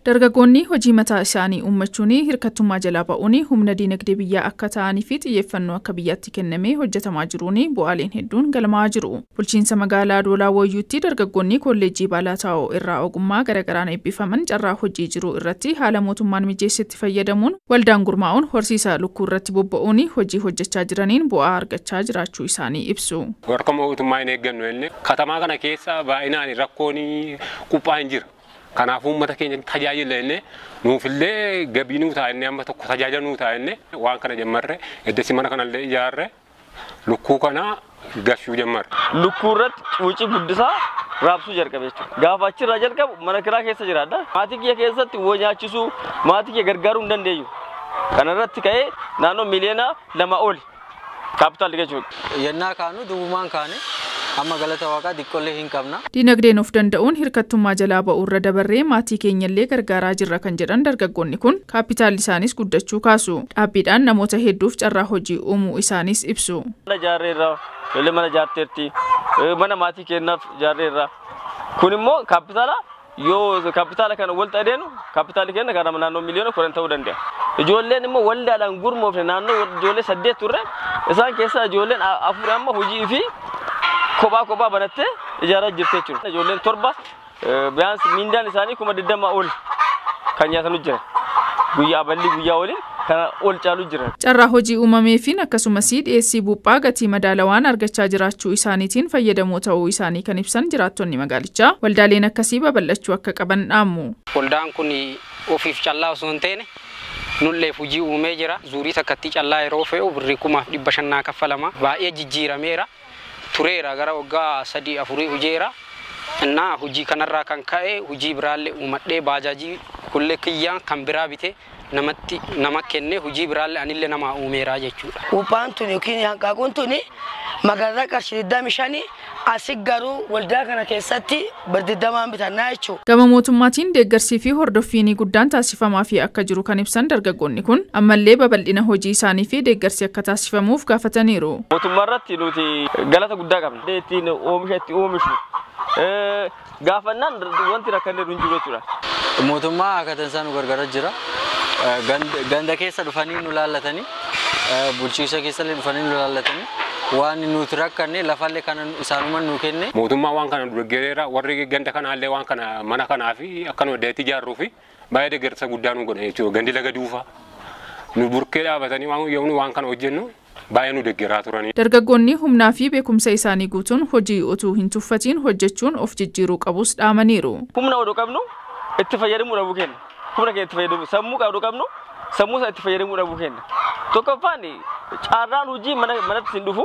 Dargaggoonni hojii mataa isaanii uummachuun hirkattummaa jalaa ba'uun humna diinagdee biyyaa akka ta'anii fi xiyyeeffannoo akka biyyaatti kennamee hojjetamaa jiruun bu'aaleen hedduun galmaa'aa jiru. Bulchiinsa magaalaa Adoolaa Wayyuutti dargaggoonni kolleejjii Baalaataa'oo irraa ogummaa garaagaraan eebbifaman carraa hojii jiru irratti haala mootummaan mijeessetti fayyadamuun waldaan gurmaa'uun horsiisa lukkuu irratti bobba'uun hojii hojjechaa jiraniin bu'aa argachaa jiraachuu isaanii ibsu. Warra mootummaa hin eeggannu illee katamaa kana keessa baay'inaan rakkoon quphaa hin jira. Kanaafuu uummata keenya tajaajila illee nuufillee gabii nuu taa'inne amma tokko tajaajila nuu taa'inne waan kana jammarre eddesi mana kanallee ijaarre lukkuu kana gashuu jammarre. Lukkuu irratti cuucii guddisaa raabsuu jalqabe jechuudha. Gaafa achirraa jalqabu mana kiraa keessa jiraadha. Maatii kiyya keessatti woo nyaachisuu maatii kiyya gargaaruu hin dandeenyu. Kana irratti ka'ee naannoo miliyoona 2 oli kaapitaal jechuudha. Yennaa kaanu duwwumaan kaane amma galata waaqaa diqqollee hin qabna. Diinagdeen of danda'uun hirkattummaa jalaa ba'uu irra dabarree maatii keenyallee gargaaraa jirra kan jedhan dargaggoonni kun kaapitaalli isaanis guddachuu kaasu. Dhaabbiidhaan namoota hedduuf carraa hojii uumuu isaanis ibsu. Mana ijaarteerti mana maatii keenyaaf ijaarreerra. Kun immoo kaapitaala yoo kaapitaala kana wal ta'eenu kaapitaalli keenya gara naannoo miliyoona 10 ta'uu danda'a. Ijoolleen immoo waldaadhaan gurmoofne naannoo ijoollee 8 turre isaan keessaa ijoolleen 4 amma hojii fi kophaa banattee ijaaraa jirti jechuudha. Ijoolleen 7 biyyaans mindaan isaanii 20 ol kan nyaatanu jira. Guyyaa balli guyyaa waliin kana ol caalu jira. Carraa hojii uumameefiin akkasumas dhiyeessii buuphaa gatii madaalawaan argachaa jiraachuu isaaniitiin fayyadamoo ta'uu isaanii kan ibsan jiraattonni magaalichaa waldaaleen akkasii babal'achuu akka qaban dhaamu. Waldaan kun ofiif callaa osoo hin taane nullee hojii uumee jira. Zuurii takkatti callaa yeroo fe'u birrii 500 kaffalama. Baay'ee jijjiirameera. Tureera gara waggaa 3-4 hojeera. Innaa hojii kanarraa kan ka'e hojii biraallee uumadhee baajaajii kullee kiyyaan kan biraa bite nama kenne hojii biraallee anillee nama uumeera jechuudha. Buuphaan tuni yookiin hanqaaquun tuni magaalaa qarshii 25 asii garuu waldaa kana keessatti bardiddamaan bitannaa jechuudha. Gama mootummaatiin deeggarsii fi hordoffiin guddaan taasifamaa fi akka jiru kan ibsan dargaggoonni kun ammallee babal'ina hojii isaanii fi deeggarsi akka taasifamuuf gaafataniiru. Mootummaa irratti nuti galata guddaa qabna. Ittiin oomisha itti oomishnu gaafannaan wanti rakkanne hin jiru jechuudha. Mootummaa akka tansaa nu gargaaraa jira. Ganda keessa dhufanii nu laallatanii bulchiinsa keessa dhufanii nu laallatanii waan nuti rakkanne lafallee kana isaanuma nu kenne. Mootummaa waan kana deeggareera warri ganda kanaallee waan kana mana kanaa fi akka nu deetti ijaarruu fi baay'ee deeggarsa guddaa nu godha jechuudha. Gandi laga duufaa nu burkee dhaabatanii waan kana hojjennu baay'ee nu deeggaraa turanii. Dargaggoonni humnaa fi beekumsa isaanii guutuun hojii utuu hin tuffatiin hojjechuun of jijjiiruu qabus dhaamaniiru. Humna oduu qabnu itti fayyadamuu dhabu kenna. Humna keenya itti fayyadamu sammuu qabdu qabnu sammuu isaa itti fayyadamuu dhabu kenna. Tokkoffaan carraan hojii manatti sin dhufu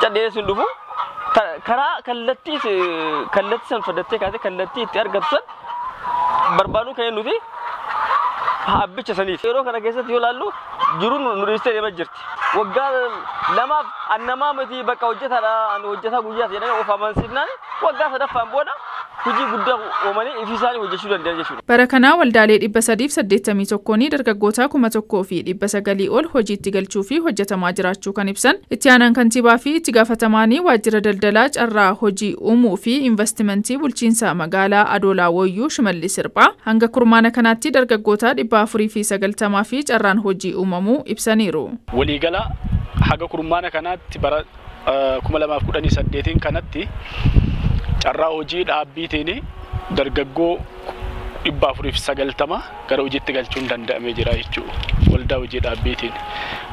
cadhee sin dhufu karaa kallattii san fadattee kaasee kallattii itti argattan barbaaduu kan nuti habbicha saniif. Yeroo kana keessatti yoo laallu jiruun nu dhiistee deemaa jirti. Waggaa 2 annamaa miti bakka hojjetaa guyyaa jedhanii of amansiifnaan waggaa 3ffaan booda hojii guddaa uumanii ifi isaanii hojjechuu danda'an jechuudha. Bara kanaa waldaalee 381 dargaggoota 1,900 ol hojiitti galchuu fi hojjetamaa jiraachuu kan ibsan itti aanaan kantiibaa fi itti gaafatamaan waajjira daldalaa carraa hojii uumuu fi investimentii bulchiinsa magaalaa Adoolaa Wayyuu Shimallis Hirphaa hanga kurmaana kanaatti dargaggoota 490 fi carraan hojii uumamuu ibsaniiru. Waliigala haga kurmaana kanaatti bara 2018 kanatti carraa hojii dhaabbiitiin dargaggoo 490 gara hojiitti galchuun danda'amee jira jechuudha. Waldaa hojii dhaabbiitiin.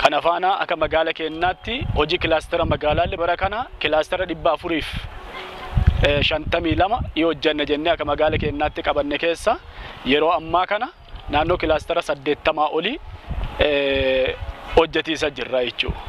Kana faana akka magaala keenyaatti hojii kilaastera magaalaalee bara kana kilaastera 452 yoo hojjanne jennee akka magaala keenyaatti qabanne keessa yeroo ammaa kana naannoo kilaastera 80 olii hojjetiisa jirra jechuudha.